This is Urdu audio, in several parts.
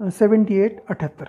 78, 78,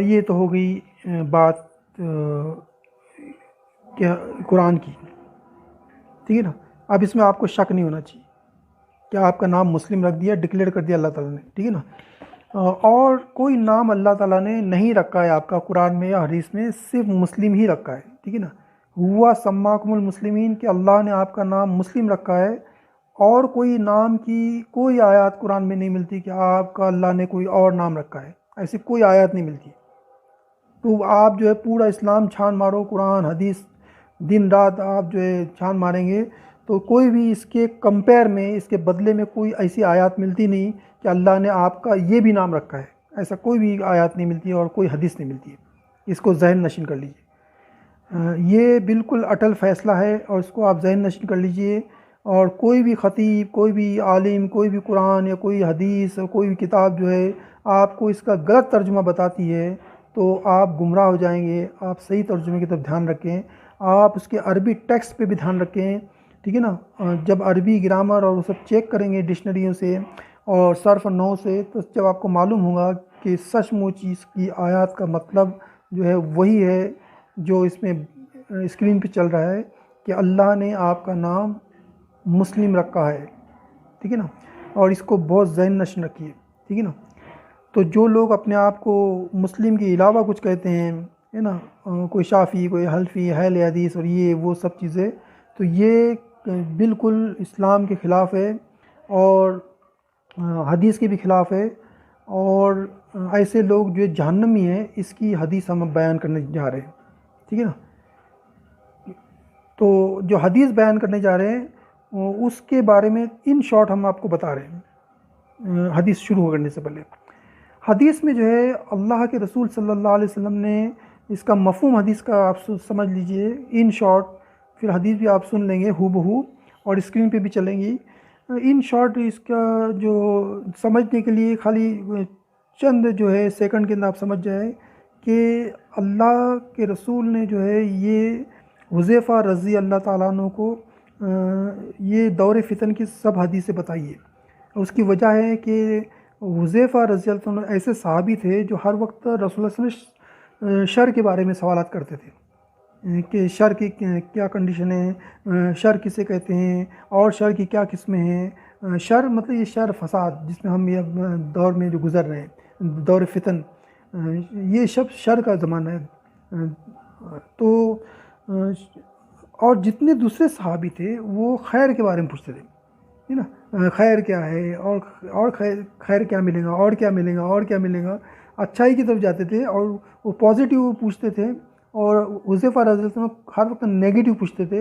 یہ تو ہو گئی بات کیا قرآن کی، ٹھیک ہے نا۔ اب اس میں آپ کو شک نہیں ہونا چاہیے کہ آپ کا نام مسلم رکھ دیا، ڈکلیئر کر دیا اللہ تعالیٰ نے، ٹھیک ہے نا۔ اور کوئی نام اللہ تعالیٰ نے نہیں رکھا ہے آپ کا قرآن میں یا حدیث میں، صرف مسلم ہی رکھا ہے، ٹھیک ہے نا۔ ہوا سماکم المسلمین، کہ اللہ نے آپ کا نام مسلم رکھا ہے، اور کوئی نام کی کوئی آیات قرآن میں نہیں ملتی کہ آپ کا اللہ نے کوئی اور نام رکھا ہے، ایسی کوئی آیات نہیں ملتی۔ تو آپ جو ہے پورا اسلام چھان مارو، قرآن حدیث دن رات آپ جو ہے چھان ماریں گے تو کوئی بھی اس کے کمپیئر میں، اس کے بدلے میں کوئی ایسی آیات ملتی نہیں کہ اللہ نے آپ کا یہ بھی نام رکھا ہے، ایسا کوئی بھی آیات نہیں ملتی اور کوئی حدیث نہیں ملتی ہے۔ اس کو ذہن نشین کر لیجئے، یہ بالکل اٹل فیصلہ ہے، اور اس کو آپ ذہن نشین کر لیجئے۔ اور کوئی بھی خطیب، کوئی بھی عالم، کوئی بھی قرآن یا کوئی حدیث، کوئی بھی کتاب جو ہے آپ کو اس کا غلط ترجمہ بتاتی ہے تو آپ گمراہ ہو جائیں گے۔ آپ صحیح ترجمے کی طرف دھیان رکھیں، آپ اس کے عربی ٹیکسٹ پہ بھی دھیان رکھیں، ٹھیک ہے نا۔ جب عربی گرامر اور وہ سب چیک کریں گے ڈکشنریوں سے اور صرف نو سے، تو جب آپ کو معلوم ہوگا کہ سچ مچ اس کی آیات کا مطلب جو ہے وہی ہے جو اس میں اسکرین پہ چل رہا ہے، کہ اللہ نے آپ کا نام مسلم رکھا ہے، ٹھیک ہے نا۔ اور اس کو بہت ذہن نشین رکھیے، ٹھیک ہے نا۔ تو جو لوگ اپنے آپ کو مسلم کے علاوہ کچھ کہتے ہیں، ہے نا، کوئی شافعی، کوئی حنفی، اہل حدیث اور یہ وہ سب چیزیں، تو یہ بالکل اسلام کے خلاف ہے اور حدیث کے بھی خلاف ہے، اور ایسے لوگ جو جہنمی ہیں اس کی حدیث ہم بیان کرنے جا رہے ہیں، ٹھیک ہے نا۔ تو جو حدیث بیان کرنے جا رہے ہیں اس کے بارے میں ان شارٹ ہم آپ کو بتا رہے ہیں حدیث شروع کرنے سے پہلے۔ حدیث میں جو ہے اللہ کے رسول صلی اللہ علیہ وسلم نے اس کا مفہوم حدیث کا آپ سمجھ لیجئے ان شارٹ، پھر حدیث بھی آپ سن لیں گے ہو بہو اور اسکرین پہ بھی چلیں گی۔ ان شارٹ اس کا جو سمجھنے کے لیے خالی چند جو ہے سیکنڈ کے اندر آپ سمجھ جائیں کہ اللہ کے رسول نے جو ہے یہ حذیفہ رضی اللہ تعالیٰ عنہ کو یہ دور فتن کی سب حدیثیں بتائی ہے۔ اس کی وجہ ہے کہ حذیفہ رضی اللہ عنہ ایسے صحابی تھے جو ہر وقت رسول اللہ صلی اللہ علیہ وسلم شر کے بارے میں سوالات کرتے تھے کہ شر کی کیا کنڈیشن ہے، شر کسے کہتے ہیں، اور شر کی کیا قسمیں ہیں۔ شر مطلب یہ شر فساد جس میں ہم یہ دور میں جو گزر رہے ہیں، دور فتن، یہ سب شر کا زمانہ ہے۔ تو اور جتنے دوسرے صحابی تھے وہ خیر کے بارے میں پوچھتے تھے، ہے نا، خیر کیا ہے، اور خیر کیا ملے گا، اور کیا ملے گا، اور کیا ملے گا، اچھائی کی طرف جاتے تھے، اور وہ پازیٹیو پوچھتے تھے۔ اور حذیفہ رضی اللہ عنہ ہر وقت نیگیٹو پوچھتے تھے،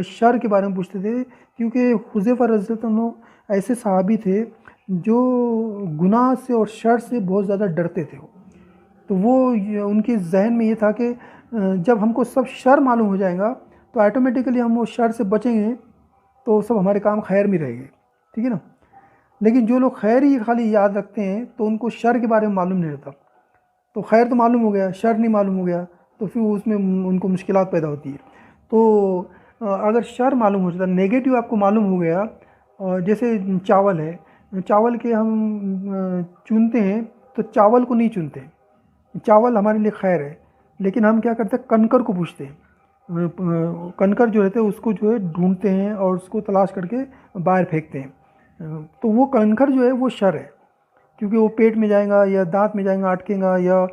شر کے بارے میں پوچھتے تھے، کیونکہ حذیفہ رضی اللہ عنہ ایسے صحابی تھے جو گناہ سے اور شر سے بہت زیادہ ڈرتے تھے۔ تو وہ ان کے ذہن میں یہ تھا کہ جب ہم کو سب شر معلوم ہو جائے گا تو آٹومیٹیکلی ہم وہ شر سے بچیں گے تو سب ہمارے کام خیر میں رہے گے، ٹھیک ہے نا۔ لیکن جو لوگ خیر ہی خالی یاد رکھتے ہیں تو ان کو شر کے بارے میں معلوم نہیں رہتا، تو خیر تو معلوم ہو گیا، شر نہیں معلوم ہو گیا تو پھر اس میں ان کو مشکلات پیدا ہوتی ہے۔ تو اگر شر معلوم ہو جاتا، نیگیٹو آپ کو معلوم ہو گیا، جیسے چاول ہے، چاول کے ہم چنتے ہیں تو چاول کو نہیں چنتے، چاول ہمارے لیے خیر ہے، لیکن ہم کیا کرتے ہیں، کنکر کو پوچھتے ہیں، کنکر جو رہتے ہیں اس کو جو ہے ڈھونڈتے ہیں اور اس کو تلاش کر کے باہر پھینکتے ہیں، تو وہ کنکر جو ہے وہ شر ہے، کیونکہ وہ پیٹ میں جائے گا یا دانت میں جائے گا اٹکے گا، یا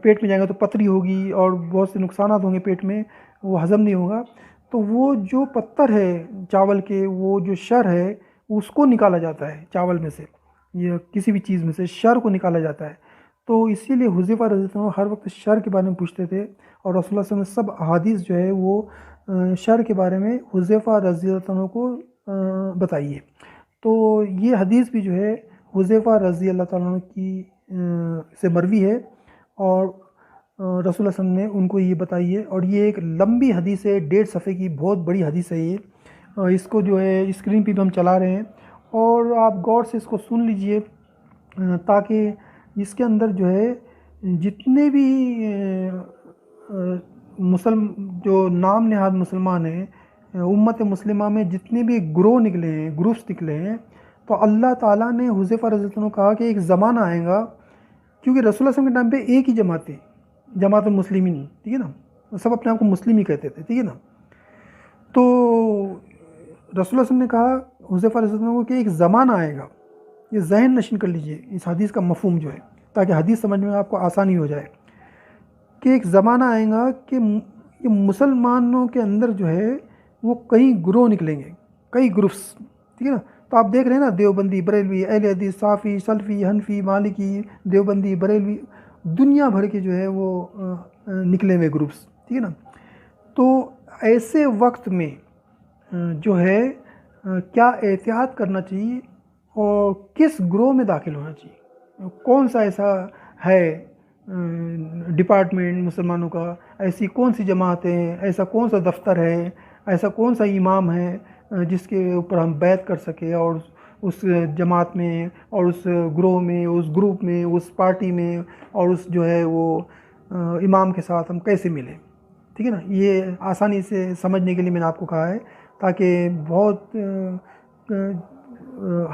پیٹ میں جائے گا تو پتری ہوگی اور بہت سے نقصانات ہوں گے پیٹ میں، وہ ہضم نہیں ہوگا۔ تو وہ جو پتر ہے چاول کے، وہ جو شر ہے اس کو نکالا جاتا ہے چاول میں سے یا کسی بھی چیز میں سے، شر کو نکالا جاتا ہے۔ تو اسی لیے حذیفہ رضی اللہ عنہ ہر وقت شر کے بارے میں پوچھتے تھے، اور رسول اللہ صلی اللہ علیہ وسلم سب احادیث جو ہے وہ شر کے بارے میں حذیفہ رضی اللہ عنہ کو بتائیے۔ تو یہ حدیث بھی جو ہے حذیفہ رضی اللہ تعالیٰ عنہ کی سے مروی ہے، اور رسول اللہ صلی اللہ علیہ وسلم نے ان کو یہ بتائی ہے، اور یہ ایک لمبی حدیث ہے، 1.5 صفحے کی بہت بڑی حدیث ہے یہ۔ اس کو جو ہے اسکرین پہ بھی ہم چلا رہے ہیں، اور آپ غور سے اس کو سن لیجئے تاکہ اس کے اندر جو ہے جتنے بھی جو نام نہاد مسلمان ہیں، امت مسلمہ میں جتنے بھی گروہ نکلے ہیں، گروپس نکلے ہیں، تو اللہ تعالیٰ نے حذیفہ رضی اللہ عنہ کہا کہ ایک زمانہ آئے گا کیونکہ رسول اللہ صلی اللہ علیہ وسلم کے ٹائم پہ ایک ہی جماعت تھی، جماعت المسلمین، ٹھیک ہے نا، سب اپنے آپ کو مسلم ہی کہتے تھے، ٹھیک ہے نا۔ تو رسول اللہ صلی اللہ علیہ وسلم نے کہا حذیفہ علیہ السلام کو کہ ایک زمانہ آئے گا، یہ ذہن نشین کر لیجئے اس حدیث کا مفہوم جو ہے، تاکہ حدیث سمجھنے میں آپ کو آسانی ہو جائے، کہ ایک زمانہ آئے گا کہ یہ مسلمانوں کے اندر جو ہے وہ کئی گروہ نکلیں گے، کئی گروپس، ٹھیک ہے نا۔ تو آپ دیکھ رہے ہیں نا، دیوبندی، بریلوی، اہل حدیث، صافی، سلفی، حنفی، مالکی، دیوبندی، بریلوی، دنیا بھر کے جو ہے وہ نکلے ہوئے گروپس، ٹھیک ہے نا۔ تو ایسے وقت میں جو ہے کیا احتیاط کرنا چاہیے اور کس گروہ میں داخل ہونا چاہیے، کون سا ایسا ہے ڈپارٹمنٹ مسلمانوں کا، ایسی کون سی جماعتیں ہیں، ایسا کون سا دفتر ہے، ایسا کون سا امام ہے جس کے اوپر ہم بیعت کر سکے، اور اس جماعت میں اور اس گروہ میں، اس گروپ میں، اس پارٹی میں، اور اس جو ہے وہ امام کے ساتھ ہم کیسے ملیں، ٹھیک ہے نا۔ یہ آسانی سے سمجھنے کے لیے میں نے آپ کو کہا ہے، تاکہ بہت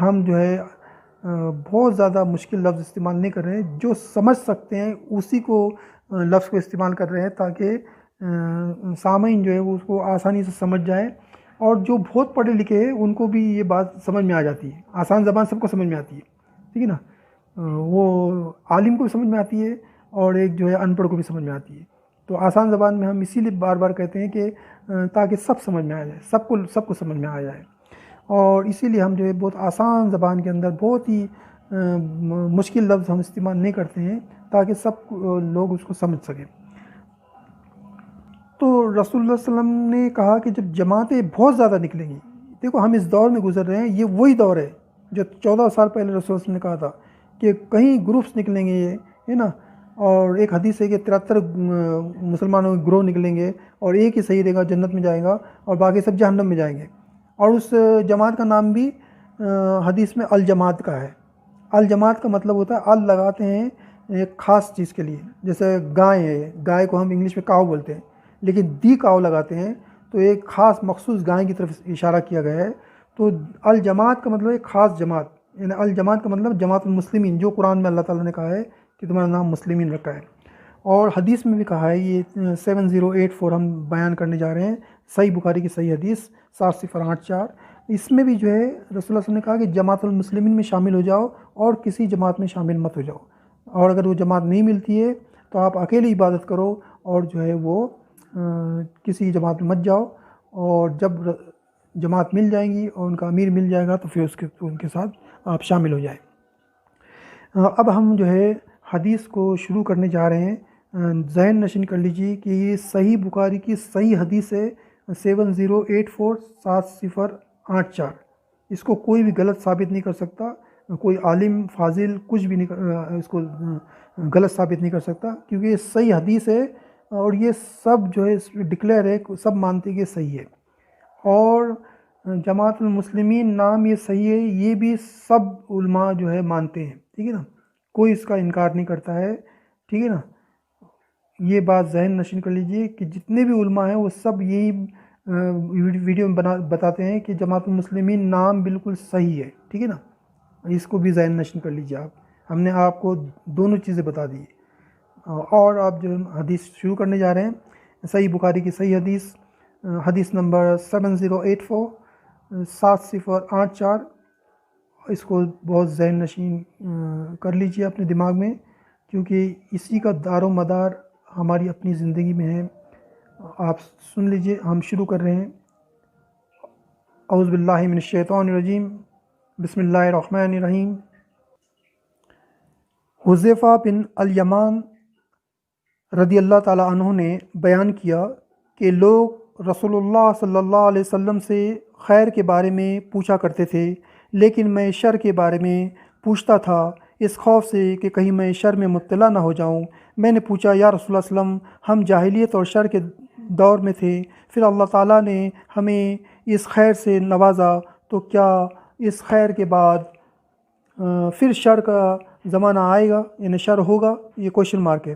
ہم جو ہے بہت زیادہ مشکل لفظ استعمال نہیں کر رہے ہیں، جو سمجھ سکتے ہیں اسی کو لفظ کو استعمال کر رہے ہیں، تاکہ سامعین جو ہے وہ اس کو آسانی سے سمجھ جائے، اور جو بہت پڑھے لکھے ہیں ان کو بھی یہ بات سمجھ میں آ جاتی ہے، آسان زبان سب کو سمجھ میں آتی ہے، ٹھیک ہے نا۔ وہ عالم کو بھی سمجھ میں آتی ہے اور ایک جو ہے ان پڑھ کو بھی سمجھ میں آتی ہے۔ تو آسان زبان میں ہم اسی لیے بار بار کہتے ہیں کہ تاکہ سب سمجھ میں آ جائے، سب کو سمجھ میں آ جائے، اور اسی لیے ہم جو ہے بہت آسان زبان کے اندر بہت ہی مشکل لفظ ہم استعمال نہیں کرتے ہیں، تاکہ سب لوگ اس کو سمجھ سکیں۔ تو رسول اللہ صلی اللہ علیہ وسلم نے کہا کہ جب جماعتیں بہت زیادہ نکلیں گی، دیکھو ہم اس دور میں گزر رہے ہیں، یہ وہی دور ہے جو 14 سال پہلے رسول اللہ صلی اللہ علیہ وسلم نے کہا تھا کہ کہیں گروپس نکلیں گے، یہ ہے نا، اور ایک حدیث ہے کہ 73 مسلمانوں کے گروہ نکلیں گے، اور ایک ہی صحیح رہے گا، جنت میں جائے گا، اور باقی سب جہنم میں جائیں گے۔ اور اس جماعت کا نام بھی حدیث میں الجماعت کا ہے۔ الجماعت کا مطلب ہوتا ہے ال لگاتے ہیں ایک خاص چیز کے لیے، جیسے گائے ہے، گائے کو ہم انگلش میں کاؤ بولتے ہیں، لیکن دی کاؤ لگاتے ہیں تو ایک خاص مخصوص گائے کی طرف اشارہ کیا گیا ہے۔ تو الجماعت کا مطلب ایک خاص جماعت، یعنی الجماعت کا مطلب جماعت المسلمین، جو قرآن میں اللہ تعالیٰ نے کہا ہے کہ تمہارا نام مسلمین رکھا ہے، اور حدیث میں بھی کہا ہے، یہ 7084 ہم بیان کرنے جا رہے ہیں، صحیح بخاری کی صحیح حدیث 708-4، اس میں بھی جو ہے رسول اللہ صلی اللہ علیہ وسلم نے کہا کہ جماعت المسلمین میں شامل ہو جاؤ اور کسی جماعت میں شامل مت ہو جاؤ، اور اگر وہ جماعت نہیں ملتی ہے تو آپ اکیلے عبادت کرو، اور جو ہے وہ کسی جماعت میں مت جاؤ، اور جب جماعت مل جائیں گی اور ان کا امیر مل جائے گا تو پھر ان کے ساتھ آپ شامل ہو جائیں۔ اب ہم جو ہے حدیث کو شروع کرنے جا رہے ہیں، ذہن نشین کر لیجیے کہ یہ صحیح بخاری کی صحیح حدیث ہے 7084 اس کو کوئی بھی غلط ثابت نہیں کر سکتا، کوئی عالم فاضل کچھ بھی نہیں اس کو غلط ثابت نہیں کر سکتا، کیونکہ یہ صحیح حدیث ہے، اور یہ سب جو ہے ڈکلیئر ہے، سب مانتے کہ یہ صحیح ہے، اور جماعت المسلمین نام یہ صحیح ہے، یہ بھی سب علماء جو ہے مانتے ہیں، ٹھیک ہے نا، کوئی اس کا انکار نہیں کرتا ہے، ٹھیک ہے نا۔ یہ بات ذہن نشین کر لیجئے کہ جتنے بھی علماء ہیں وہ سب یہی ویڈیو میں بتاتے ہیں کہ جماعت المسلمین نام بالکل صحیح ہے، ٹھیک ہے نا، اس کو بھی ذہن نشین کر لیجئے آپ، ہم نے آپ کو دونوں چیزیں بتا دی، اور آپ جو حدیث شروع کرنے جا رہے ہیں، صحیح بخاری کی صحیح حدیث، حدیث نمبر 7084 7084، اس کو بہت ذہن نشین کر لیجئے اپنے دماغ میں، کیونکہ اسی کا دار و مدار ہماری اپنی زندگی میں ہے۔ آپ سن لیجئے، ہم شروع کر رہے ہیں۔ اعوذ باللہ من الشیطان الرجیم، بسم اللہ الرحمن الرحیم۔ حذیفہ بن الیمان رضی اللہ تعالیٰ عنہ نے بیان کیا کہ لوگ رسول اللہ صلی اللہ علیہ وسلم سے خیر کے بارے میں پوچھا کرتے تھے، لیکن میں شر کے بارے میں پوچھتا تھا، اس خوف سے کہ کہیں میں شر میں مبتلا نہ ہو جاؤں۔ میں نے پوچھا، یا رسول اللہ صلی اللہ علیہ وسلم، ہم جاہلیت اور شر کے دور میں تھے، پھر اللہ تعالیٰ نے ہمیں اس خیر سے نوازا، تو کیا اس خیر کے بعد پھر شر کا زمانہ آئے گا، یعنی شر ہوگا؟ یہ کوشچن مارک ہے۔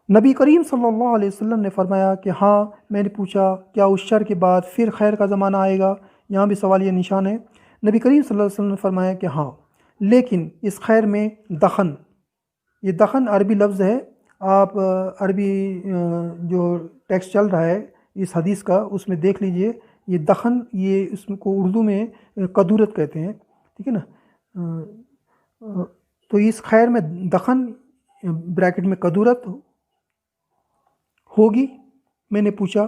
نبی کریم صلی اللہ علیہ وسلم نے فرمایا کہ ہاں۔ میں نے پوچھا، کیا اس شر کے بعد پھر خیر کا زمانہ آئے گا؟ یہاں بھی سوالیہ نشان ہے۔ نبی کریم صلی اللہ علیہ وسلم نے فرمایا کہ ہاں، لیکن اس خیر میں دخن یہ دخن عربی لفظ ہے، آپ عربی جو ٹیکسٹ چل رہا ہے اس حدیث کا اس میں دیکھ لیجئے، یہ دخن، یہ اس کو اردو میں قدورت کہتے ہیں، ٹھیک ہے نا۔ تو اس خیر میں دخن بریکٹ میں قدورت ہوگی، میں نے پوچھا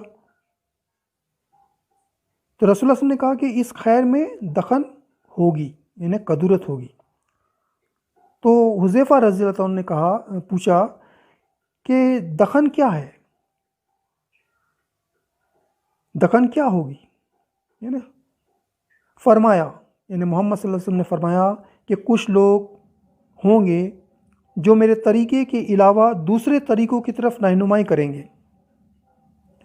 تو رسول اللہ صلی اللہ علیہ وسلم نے کہا کہ اس خیر میں دخن ہوگی، یعنی قدورت ہوگی۔ تو حذیفہ رضی اللہ عنہ نے پوچھا کہ دخن کیا ہے، دخن کیا ہوگی، یعنی فرمایا، یعنی محمد صلی اللہ علیہ وسلم نے فرمایا کہ کچھ لوگ ہوں گے جو میرے طریقے کے علاوہ دوسرے طریقوں کی طرف رہنمائی کریں گے،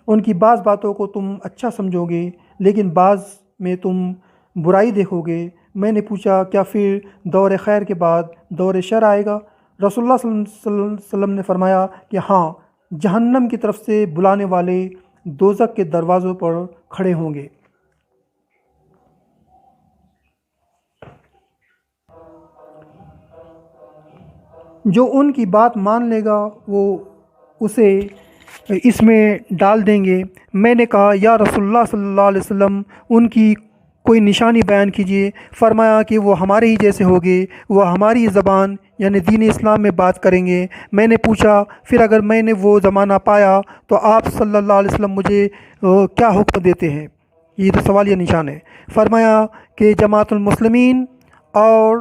ان کی بعض باتوں کو تم اچھا سمجھو گے لیکن بعض میں تم برائی دیکھو گے۔ میں نے پوچھا کیا پھر دور خیر کے بعد دور شر آئے گا؟ رسول اللہ صلی اللہ علیہ وسلم نے فرمایا کہ ہاں، جہنم کی طرف سے بلانے والے دوزخ کے دروازوں پر کھڑے ہوں گے۔ جو ان کی بات مان لے گا وہ اسے اس میں ڈال دیں گے۔ میں نے کہا یا رسول اللہ صلی اللہ علیہ وسلم، ان کی کوئی نشانی بیان کیجیے۔ فرمایا کہ وہ ہمارے ہی جیسے ہوگے، وہ ہماری زبان یعنی دین اسلام میں بات کریں گے۔ میں نے پوچھا پھر اگر میں نے وہ زمانہ پایا تو آپ صلی اللہ علیہ وسلم مجھے کیا حکم دیتے ہیں؟ یہ تو سوالیہ نشان ہے۔ فرمایا کہ جماعت المسلمین اور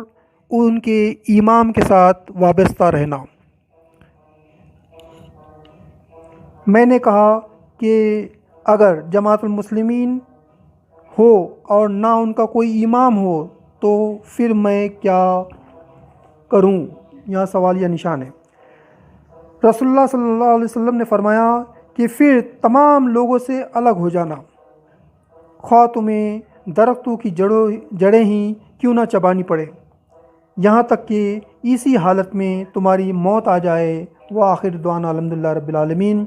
ان کے امام کے ساتھ وابستہ رہنا۔ میں نے کہا کہ اگر جماعت المسلمین ہو اور نہ ان کا کوئی امام ہو تو پھر میں کیا کروں؟ یہاں سوالیہ نشان ہے۔ رسول اللہ صلی اللہ علیہ وسلم نے فرمایا کہ پھر تمام لوگوں سے الگ ہو جانا، خواہ تمہیں درختوں کی جڑیں ہی کیوں نہ چبانی پڑے، یہاں تک کہ اسی حالت میں تمہاری موت آ جائے۔ وآخر دعوانا الحمدللہ رب العالمین۔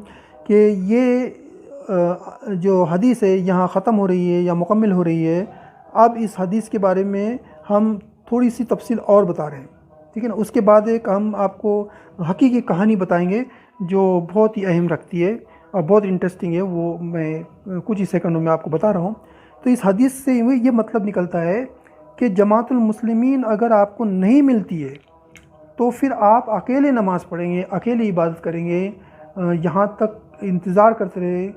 کہ یہ جو حدیث ہے یہاں ختم ہو رہی ہے یا مکمل ہو رہی ہے۔ اب اس حدیث کے بارے میں ہم تھوڑی سی تفصیل اور بتا رہے ہیں، ٹھیک ہے نا۔ اس کے بعد ایک ہم آپ کو حقیقی کہانی بتائیں گے جو بہت ہی اہم رکھتی ہے اور بہت انٹرسٹنگ ہے، وہ میں کچھ ہی سیکنڈوں میں آپ کو بتا رہا ہوں۔ تو اس حدیث سے یہ مطلب نکلتا ہے کہ جماعت المسلمین اگر آپ کو نہیں ملتی ہے تو پھر آپ اکیلے نماز پڑھیں گے، اکیلے عبادت کریں گے، یہاں تک انتظار کرتے رہے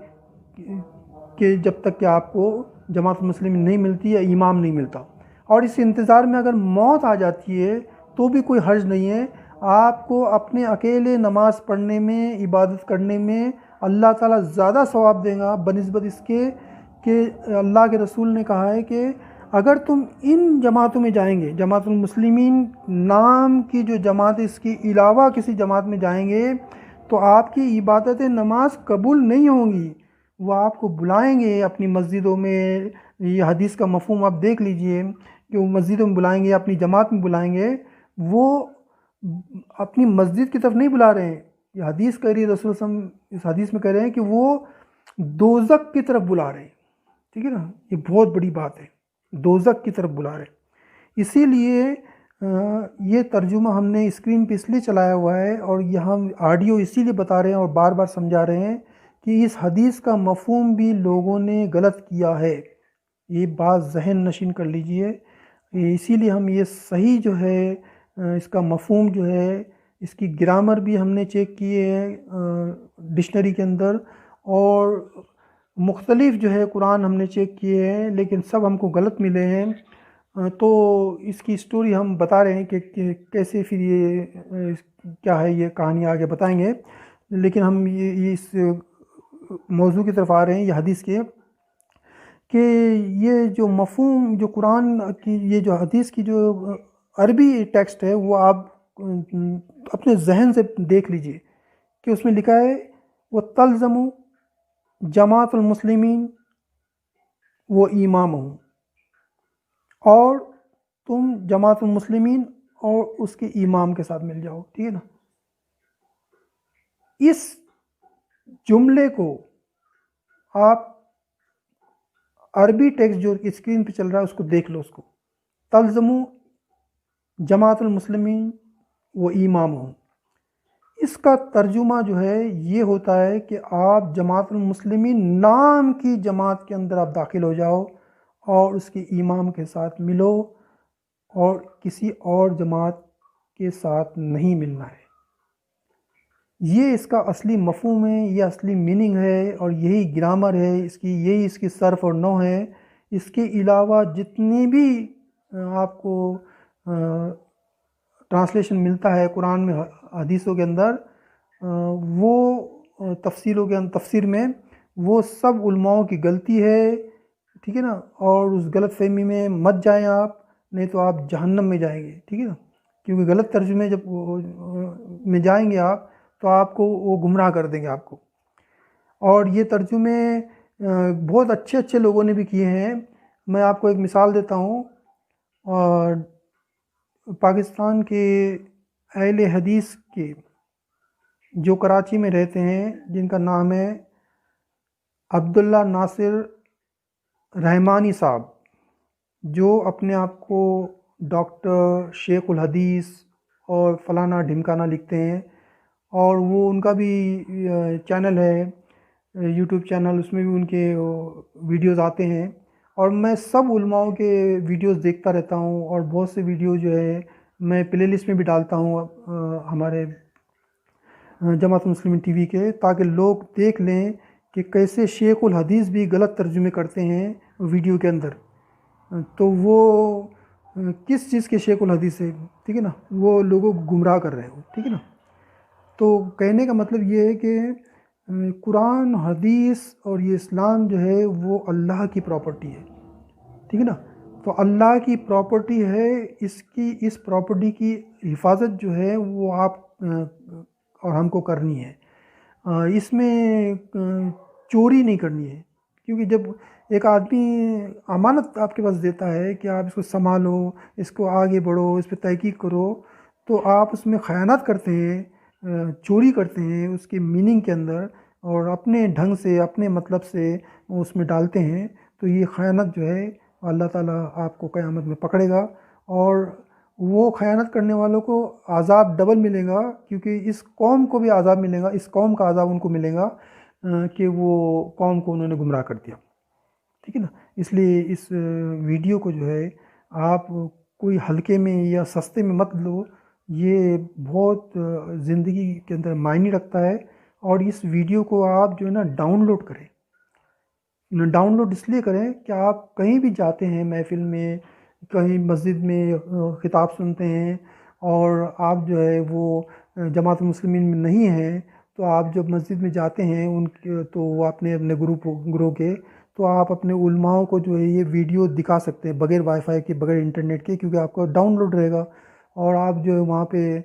کہ جب تک کہ آپ کو جماعت المسلمین نہیں ملتی یا امام نہیں ملتا۔ اور اس انتظار میں اگر موت آ جاتی ہے تو بھی کوئی حرج نہیں ہے، آپ کو اپنے اکیلے نماز پڑھنے میں، عبادت کرنے میں اللہ تعالیٰ زیادہ ثواب دے گا بنسبت اس کے کہ اللہ کے رسول نے کہا ہے کہ اگر تم ان جماعتوں میں جائیں گے، جماعت المسلمین نام کی جو جماعت، اس کے علاوہ کسی جماعت میں جائیں گے تو آپ کی عبادت نماز قبول نہیں ہوں گی۔ وہ آپ کو بلائیں گے اپنی مسجدوں میں، یہ حدیث کا مفہوم آپ دیکھ لیجئے کہ وہ مسجدوں میں بلائیں گے، اپنی جماعت میں بلائیں گے، وہ اپنی مسجد کی طرف نہیں بلا رہے ہیں۔ یہ حدیث کہہ رہی ہے، رسول صلی اللہ علیہ وسلم اس حدیث میں کہہ رہے ہیں کہ وہ دوزخ کی طرف بلا رہے ہیں، ٹھیک ہے نا۔ یہ بہت بڑی بات ہے، دوزخ کی طرف بلا رہے ہیں۔ اسی لیے یہ ترجمہ ہم نے اسکرین پہ اس لیے چلایا ہوا ہے اور یہاں آڈیو اسی لیے بتا رہے ہیں اور بار بار سمجھا رہے ہیں کہ اس حدیث کا مفہوم بھی لوگوں نے غلط کیا ہے، یہ بات ذہن نشین کر لیجئے۔ اسی لیے ہم یہ صحیح جو ہے اس کا مفہوم جو ہے، اس کی گرامر بھی ہم نے چیک کیے ہے ڈکشنری کے اندر، اور مختلف جو ہے قرآن ہم نے چیک کیے ہیں لیکن سب ہم کو غلط ملے ہیں۔ تو اس کی سٹوری ہم بتا رہے ہیں کہ کیسے پھر یہ کیا ہے، یہ کہانی آگے بتائیں گے، لیکن ہم یہ اس موضوع کی طرف آ رہے ہیں، یہ حدیث کے، کہ یہ جو مفہوم جو قرآن کی، یہ جو حدیث کی جو عربی ٹیکسٹ ہے وہ آپ اپنے ذہن سے دیکھ لیجئے کہ اس میں لکھا ہے وہ تلزم جماعت المسلمین وہ امام ہوں، اور تم جماعت المسلمین اور اس کے امام کے ساتھ مل جاؤ، ٹھیک ہے نا۔ اس جملے کو آپ عربی ٹیکسٹ جو اسکرین پہ چل رہا ہے اس کو دیکھ لو، اس کو تلزم جماعت المسلمین وہ امام ہوں، اس کا ترجمہ جو ہے یہ ہوتا ہے کہ آپ جماعت المسلمین نام کی جماعت کے اندر آپ داخل ہو جاؤ اور اس کے امام کے ساتھ ملو اور کسی اور جماعت کے ساتھ نہیں ملنا ہے۔ یہ اس کا اصلی مفہوم ہے، یہ اصلی میننگ ہے، اور یہی گرامر ہے یہی اس کی صرف اور نحو ہے۔ اس کے علاوہ جتنی بھی آپ کو ٹرانسلیشن ملتا ہے قرآن میں حدیثوں کے اندر، وہ تفسیر میں وہ سب علماءوں کی غلطی ہے، ٹھیک ہے نا، اور اس غلط فہمی میں مت جائیں آپ، نہیں تو آپ جہنم میں جائیں گے، ٹھیک ہے نا، کیونکہ غلط ترجمے جب میں جائیں گے آپ تو آپ کو وہ گمراہ کر دیں گے آپ کو۔ اور یہ ترجمے بہت اچھے اچھے لوگوں نے بھی کیے ہیں۔ میں آپ کو ایک مثال دیتا ہوں، اور پاکستان کے اہل حدیث کے جو کراچی میں رہتے ہیں، جن کا نام ہے عبداللہ ناصر رحمانی صاحب، جو اپنے آپ کو ڈاکٹر، شیخ الحدیث اور فلانا ڈھمکانا لکھتے ہیں، اور وہ ان کا بھی چینل ہے، یوٹیوب چینل، اس میں بھی ان کے ویڈیوز آتے ہیں، اور میں سب علماء کے ویڈیوز دیکھتا رہتا ہوں، اور بہت سے ویڈیو جو ہے میں پلے لسٹ میں بھی ڈالتا ہوں ہمارے جماعت المسلمین ٹی وی کے، تاکہ لوگ دیکھ لیں کہ کیسے شیخ الحدیث بھی غلط ترجمے کرتے ہیں ویڈیو کے اندر۔ تو وہ کس چیز کے شیخ الحدیث ہے، ٹھیک ہے نا، وہ لوگوں کو گمراہ کر رہے ہیں، ٹھیک ہے نا۔ تو کہنے کا مطلب یہ ہے کہ قرآن، حدیث اور یہ اسلام جو ہے وہ اللہ کی پراپرٹی ہے، ٹھیک ہے نا۔ تو اللہ کی پراپرٹی ہے، اس پراپرٹی کی حفاظت جو ہے وہ آپ اور ہم کو کرنی ہے۔ اس میں چوری نہیں کرنی ہے، کیونکہ جب ایک آدمی امانت آپ کے پاس دیتا ہے کہ آپ اس کو سنبھالو، اس کو آگے بڑھو، اس پہ تحقیق کرو، تو آپ اس میں خیانت کرتے ہیں، چوری کرتے ہیں اس کے میننگ کے اندر، اور اپنے ڈھنگ سے، اپنے مطلب سے اس میں ڈالتے ہیں، تو یہ خیانت جو ہے اللہ تعالیٰ آپ کو قیامت میں پکڑے گا، اور وہ خیانت کرنے والوں کو عذاب ڈبل ملے گا، کیونکہ اس قوم کو بھی عذاب ملے گا، اس قوم کا عذاب ان کو ملے گا کہ وہ قوم کو انہوں نے گمراہ کر دیا، ٹھیک ہے نا۔ اس لیے اس ویڈیو کو جو ہے آپ کوئی ہلکے میں یا سستے میں مت لو، یہ بہت زندگی کے اندر معنی رکھتا ہے، اور اس ویڈیو کو آپ جو ہے نا ڈاؤن لوڈ کریں۔ ڈاؤن لوڈ اس لیے کریں کہ آپ کہیں بھی جاتے ہیں محفل میں، کہیں مسجد میں خطاب سنتے ہیں، اور آپ جو ہے وہ جماعت المسلمین میں نہیں ہیں، تو آپ جب مسجد میں جاتے ہیں تو وہ اپنے گروہ کے، تو آپ اپنے علماء کو جو ہے یہ ویڈیو دکھا سکتے ہیں بغیر وائی فائی کے، بغیر انٹرنیٹ کے، کیونکہ آپ کا ڈاؤن لوڈ رہے گا، اور آپ جو ہے وہاں پہ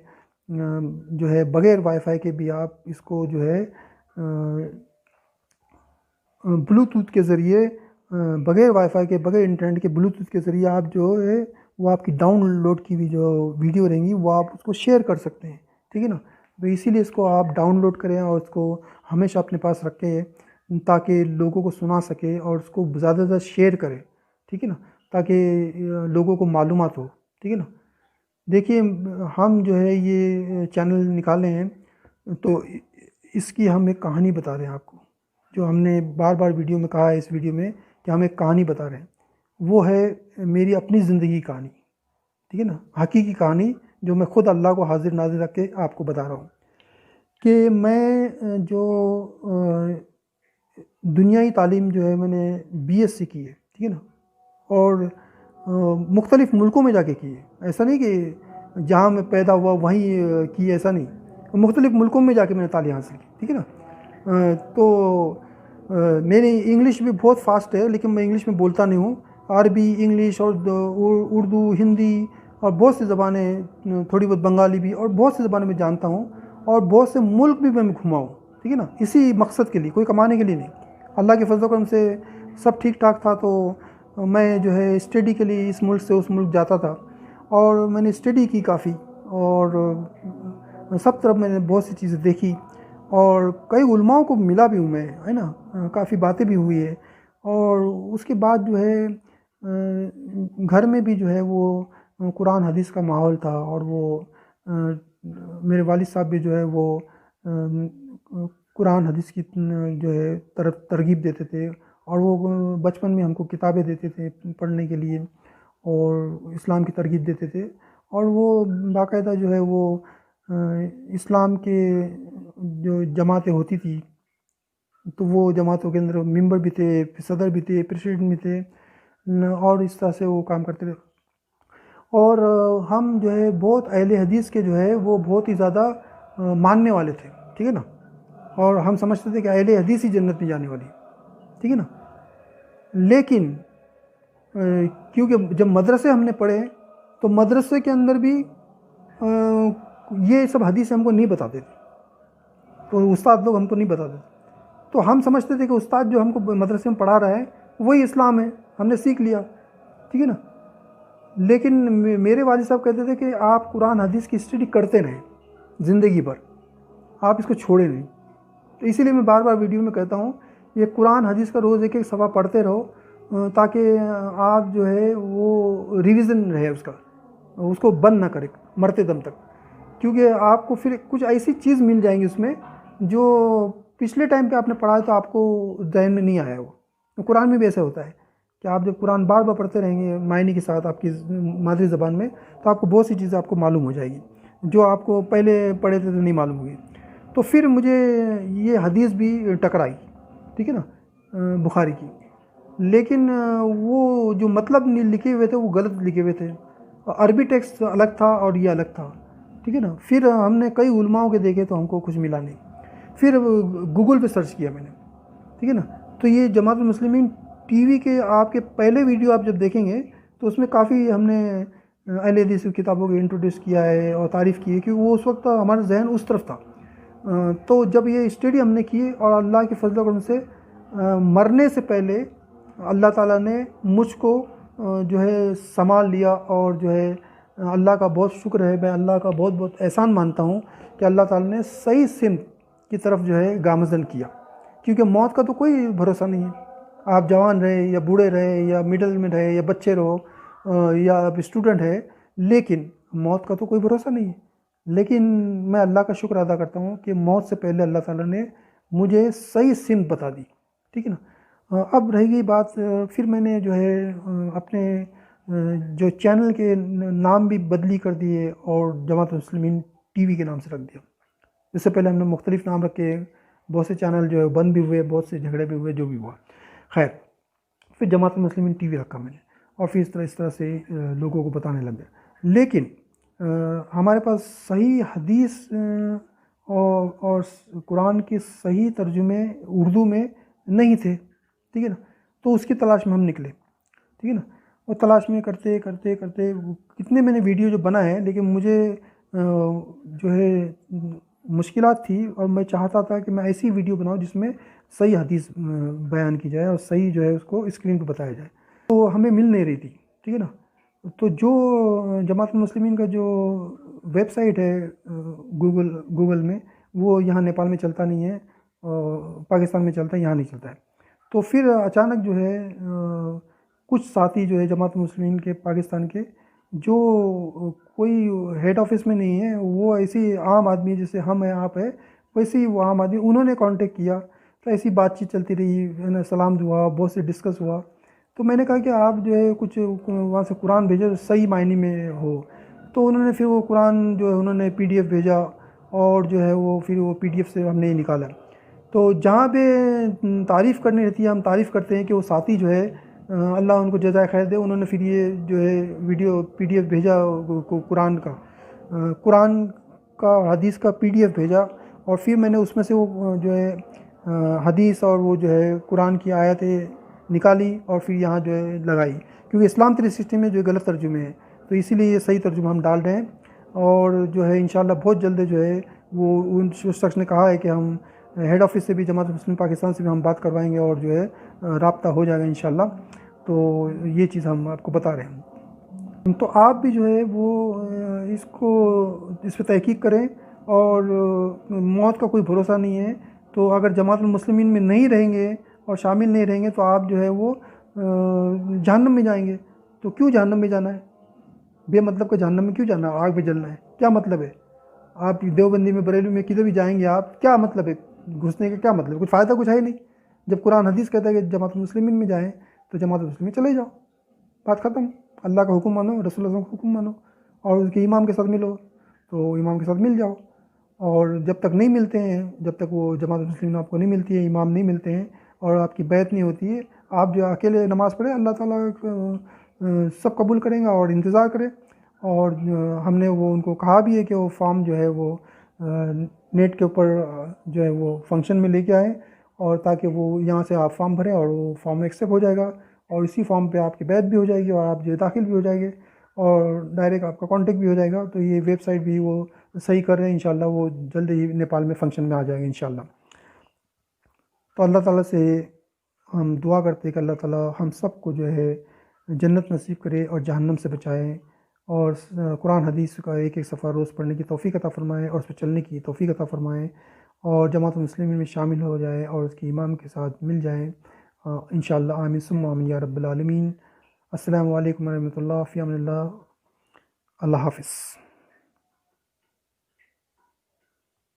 جو ہے بغیر وائی فائی کے بھی آپ اس کو جو ہے بلوٹوتھ کے ذریعے، بغیر وائی فائی کے، بغیر انٹرنیٹ کے، بلوٹوتھ کے ذریعے آپ جو ہے وہ آپ کی ڈاؤن لوڈ کی بھی جو ویڈیو رہیں گی وہ آپ اس کو شیئر کر سکتے ہیں، ٹھیک ہے نا۔ تو اسی لیے اس کو آپ ڈاؤن لوڈ کریں اور اس کو ہمیشہ اپنے پاس رکھیں، تاکہ لوگوں کو سنا سکے، اور اس کو زیادہ سے زیادہ شیئر کریں، ٹھیک ہے نا، تاکہ لوگوں کو معلومات ہو، ٹھیک ہے نا۔ دیکھیے ہم جو ہے یہ چینل نکالے ہیں، تو اس کی ہم ایک کہانی بتا رہے ہیں آپ کو، جو ہم نے بار بار ویڈیو میں کہا ہے، اس ویڈیو میں کہ ہم ایک کہانی بتا رہے ہیں، وہ ہے میری اپنی زندگی کی کہانی، ٹھیک ہے نا، حقیقی کہانی جو میں خود اللہ کو حاضر ناظر رکھ کے آپ کو بتا رہا ہوں، کہ میں جو دنیائی تعلیم جو ہے میں نے بی ایس سی کی ہے، ٹھیک ہے نا، اور مختلف ملکوں میں جا کے کی ہے، ایسا نہیں کہ جہاں میں پیدا ہوا وہیں کی، ایسا نہیں، مختلف ملکوں میں جا کے میں نے تعلیم حاصل کی، ٹھیک ہے نا۔ تو میری انگلش بھی بہت فاسٹ ہے، لیکن میں انگلش میں بولتا نہیں ہوں، عربی، انگلش اور اردو، ہندی اور بہت سی زبانیں، تھوڑی بہت بنگالی بھی، اور بہت سی زبانیں میں جانتا ہوں، اور بہت سے ملک بھی میں گھما ہوں، ٹھیک ہے نا، اسی مقصد کے لیے، کوئی کمانے کے لیے نہیں۔ اللہ کے فضل و کرم سے سب ٹھیک ٹھاک تھا، تو میں جو ہے اسٹڈی کے لیے اس ملک سے اس ملک جاتا تھا، اور میں نے اسٹڈی کی کافی، اور سب طرف میں نے بہت سی چیزیں دیکھی، اور کئی علماء کو ملا بھی ہوں میں، ہے نا، کافی باتیں بھی ہوئی ہے، اور اس کے بعد جو ہے گھر میں بھی جو ہے وہ قرآن حدیث کا ماحول تھا، اور وہ میرے والد صاحب بھی جو ہے وہ قرآن حدیث کی جو ہے طرف ترغیب دیتے تھے، اور وہ بچپن میں ہم کو کتابیں دیتے تھے پڑھنے کے لیے اور اسلام کی ترغیب دیتے تھے، اور وہ باقاعدہ جو ہے وہ اسلام کے جو جماعتیں ہوتی تھی تو وہ جماعتوں کے اندر ممبر بھی تھے، صدر بھی تھے، پریسیڈنٹ بھی تھے، اور اس طرح سے وہ کام کرتے تھے۔ اور ہم جو ہے بہت اہل حدیث کے جو ہے وہ بہت ہی زیادہ ماننے والے تھے، ٹھیک ہے نا، اور ہم سمجھتے تھے کہ اہل حدیث ہی جنت میں جانے والی، ٹھیک ہے نا۔ لیکن کیونکہ جب مدرسے ہم نے پڑھے تو مدرسے کے اندر بھی یہ سب حدیث ہم کو نہیں بتاتے تھے، تو استاد لوگ ہم کو نہیں بتاتے تھے، تو ہم سمجھتے تھے کہ استاد جو ہم کو مدرسے میں پڑھا رہا ہے وہی اسلام ہے، ہم نے سیکھ لیا، ٹھیک ہے نا۔ لیکن میرے والد صاحب کہتے تھے کہ آپ قرآن حدیث کی اسٹڈی کرتے رہیں زندگی بھر، آپ اس کو چھوڑیں نہیں۔ تو اسی لیے میں بار بار ویڈیو میں کہتا ہوں یہ قرآن حدیث کا روز ایک ایک صفحہ پڑھتے رہو، تاکہ آپ جو ہے وہ ریویژن رہے اس کو بند نہ کرے مرتے دم تک، کیونکہ آپ کو پھر کچھ ایسی چیز مل جائیں گی اس میں جو پچھلے ٹائم پہ آپ نے پڑھا ہے تو آپ کو ذہن میں نہیں آیا وہ۔ قرآن میں بھی ایسا ہوتا ہے کہ آپ جب قرآن بار بار پڑھتے رہیں گے معنی کے ساتھ آپ کی مادری زبان میں، تو آپ کو بہت سی چیزیں آپ کو معلوم ہو جائے گی جو آپ کو پہلے پڑھے تھے تو نہیں معلوم ہوگی۔ تو پھر مجھے یہ حدیث بھی ٹکرائی، ٹھیک ہے نا، بخاری کی، لیکن وہ جو مطلب لکھے ہوئے تھے وہ غلط لکھے ہوئے تھے، عربی ٹیکسٹ الگ تھا اور یہ الگ تھا، ٹھیک ہے نا۔ پھر ہم نے کئی علماؤں کے دیکھے تو ہم کو کچھ ملا نہیں، پھر گوگل پہ سرچ کیا میں نے، ٹھیک ہے نا۔ تو یہ جماعت المسلمین ٹی وی کے آپ کے پہلے ویڈیو آپ جب دیکھیں گے تو اس میں کافی ہم نے اہل حدیث کی کتابوں کو انٹروڈیوس کیا ہے اور تعریف کی ہے، کیونکہ وہ اس وقت ہمارا ذہن اس طرف تھا۔ تو جب یہ اسٹڈی ہم نے کی اور اللہ کے فضل و کرم سے مرنے سے پہلے اللہ تعالیٰ نے مجھ کو جو ہے سنبھال لیا، اور جو ہے اللہ کا بہت شکر ہے، میں اللہ کا بہت بہت احسان مانتا ہوں کہ اللہ تعالیٰ نے صحیح سمت کی طرف جو ہے گامزن کیا، کیونکہ موت کا تو کوئی بھروسہ نہیں ہے، آپ جوان رہے یا بوڑھے رہے یا مڈل میں رہے یا بچے رہو یا آپ اسٹوڈنٹ ہے، لیکن موت کا تو کوئی بھروسہ نہیں ہے۔ لیکن میں اللہ کا شکر ادا کرتا ہوں کہ موت سے پہلے اللہ تعالیٰ نے مجھے صحیح سمت بتا دی، ٹھیک ہے نا۔ اب رہ گئی بات، پھر میں نے جو ہے اپنے جو چینل کے نام بھی بدلی کر دیے اور جماعت المسلمین ٹی وی کے نام سے رکھ دیا۔ اس سے پہلے ہم نے مختلف نام رکھے، بہت سے چینل جو ہے بند بھی ہوئے، بہت سے جھگڑے بھی ہوئے، جو بھی ہوا، خیر پھر جماعت المسلمین ٹی وی رکھا میں نے، اور پھر اس طرح سے لوگوں کو بتانے لگ گیا۔ لیکن ہمارے پاس صحیح حدیث اور قرآن کے صحیح ترجمے اردو میں نہیں تھے، ٹھیک ہے نا۔ تو اس کی تلاش میں ہم نکلے، ٹھیک ہے نا، اور تلاش میں کرتے کرتے کرتے کتنے میں نے ویڈیو جو بنا ہے، لیکن مجھے جو ہے مشکلات تھی، اور میں چاہتا تھا کہ میں ایسی ویڈیو بناؤں جس میں صحیح حدیث بیان کی جائے اور صحیح جو ہے اس کو اسکرین پہ بتایا جائے، تو ہمیں مل نہیں رہی تھی، ٹھیک ہے نا۔ تو جو جماعت المسلمین کا جو ویب سائٹ ہے گوگل میں، وہ یہاں نیپال میں چلتا نہیں ہے، پاکستان میں چلتا ہے، یہاں نہیں چلتا ہے۔ تو پھر اچانک جو ہے کچھ ساتھی جو ہے جماعت المسلمین کے پاکستان کے، جو کوئی ہیڈ آفس میں نہیں ہے، وہ ایسی عام آدمی جیسے ہم ہیں آپ ہیں ویسے ہی وہ عام آدمی، انہوں نے کانٹیکٹ کیا، تو ایسی بات چیت چلتی رہی، سلام دعا بہت سے ڈسکس ہوا۔ تو میں نے کہا کہ آپ جو ہے کچھ وہاں سے قرآن بھیجو جو صحیح معنی میں ہو، تو انہوں نے پھر وہ قرآن جو ہے انہوں نے پی ڈی ایف بھیجا، اور جو ہے وہ پھر وہ پی ڈی ایف سے ہم نے نکالا۔ تو جہاں پہ تعریف کرنی رہتی ہے ہم تعریف کرتے ہیں کہ وہ ساتھی جو ہے اللہ ان کو جزائے خیر دے، انہوں نے پھر یہ جو ہے ویڈیو پی ڈی ایف بھیجا قرآن کا حدیث کا پی ڈی ایف بھیجا، اور پھر میں نے اس میں سے وہ جو ہے حدیث اور وہ جو ہے قرآن کی آیتیں نکالی اور پھر یہاں جو ہے لگائی، کیونکہ اسلام 360 میں جو غلط ترجمے ہیں، تو اسی لیے یہ صحیح ترجمہ ہم ڈال رہے ہیں، اور جو ہے انشاءاللہ بہت جلد جو ہے وہ اس شخص نے کہا ہے کہ ہم ہیڈ آفس سے بھی جماعت مسلم پاکستان سے بھی ہم بات کروائیں گے، اور جو ہے رابطہ ہو جائے گا انشاءاللہ۔ تو یہ چیز ہم آپ کو بتا رہے ہیں، تو آپ بھی جو ہے وہ اس پہ تحقیق کریں، اور موت کا کوئی بھروسہ نہیں ہے، تو اگر جماعت المسلمین میں نہیں رہیں گے اور شامل نہیں رہیں گے تو آپ جو ہے وہ جہنم میں جائیں گے۔ تو کیوں جہنم میں جانا ہے؟ بے مطلب کا جہنم میں کیوں جانا ہے؟ آگ میں جلنا ہے، کیا مطلب ہے؟ آپ دیوبندی میں بریلوی میں کدھر بھی جائیں گے آپ، کیا مطلب ہے گھسنے کا، کیا مطلب، کچھ فائدہ کچھ ہے ہی نہیں. جب قرآن حدیث کہتا ہے کہ جماعت المسلمین میں جائیں تو جماعت المسلمین چلے جاؤ، بات ختم. اللہ کا حکم مانو، رسول اللہ کا حکم مانو، اور اس کے امام کے ساتھ ملو تو امام کے ساتھ مل جاؤ. اور جب تک نہیں ملتے ہیں، جب تک وہ جماعت المسلمین آپ کو نہیں ملتی ہے، امام نہیں ملتے ہیں اور آپ کی بیعت نہیں ہوتی ہے، آپ جو اکیلے نماز پڑھیں، اللہ تعالیٰ سب قبول کریں گا. اور انتظار کریں. اور ہم نے وہ ان کو کہا بھی ہے کہ وہ فارم جو ہے وہ نیٹ کے اوپر جو ہے وہ فنکشن میں لے کے آئیں، اور تاکہ وہ یہاں سے آپ فارم بھریں اور وہ فارم ایکسیپٹ ہو جائے گا، اور اسی فارم پہ آپ کی بیعت بھی ہو جائے گی اور آپ جو داخل بھی ہو جائیں گے اور ڈائریکٹ آپ کا کانٹیکٹ بھی ہو جائے گا. تو یہ ویب سائٹ بھی وہ صحیح کر رہے ہیں، انشاءاللہ وہ جلد ہی نیپال میں فنکشن میں آ جائے گا انشاءاللہ. تو اللہ تعالیٰ سے ہم دعا کرتے ہیں کہ اللہ تعالیٰ ہم سب کو جو ہے جنت نصیب کرے اور جہنم سے بچائے، اور قرآن حدیث کا ایک ایک صفحہ روز پڑھنے کی توفیق عطا فرمائے اور اس پہ چلنے کی توفیق عطا فرمائے، اور جماعت المسلمین میں شامل ہو جائے اور اس کی امام کے ساتھ مل جائیں انشاءاللہ. آمین ثم آمین یا رب العالمین. السلام علیکم ورحمۃ اللہ، فی امان اللہ. اللہ حافظ.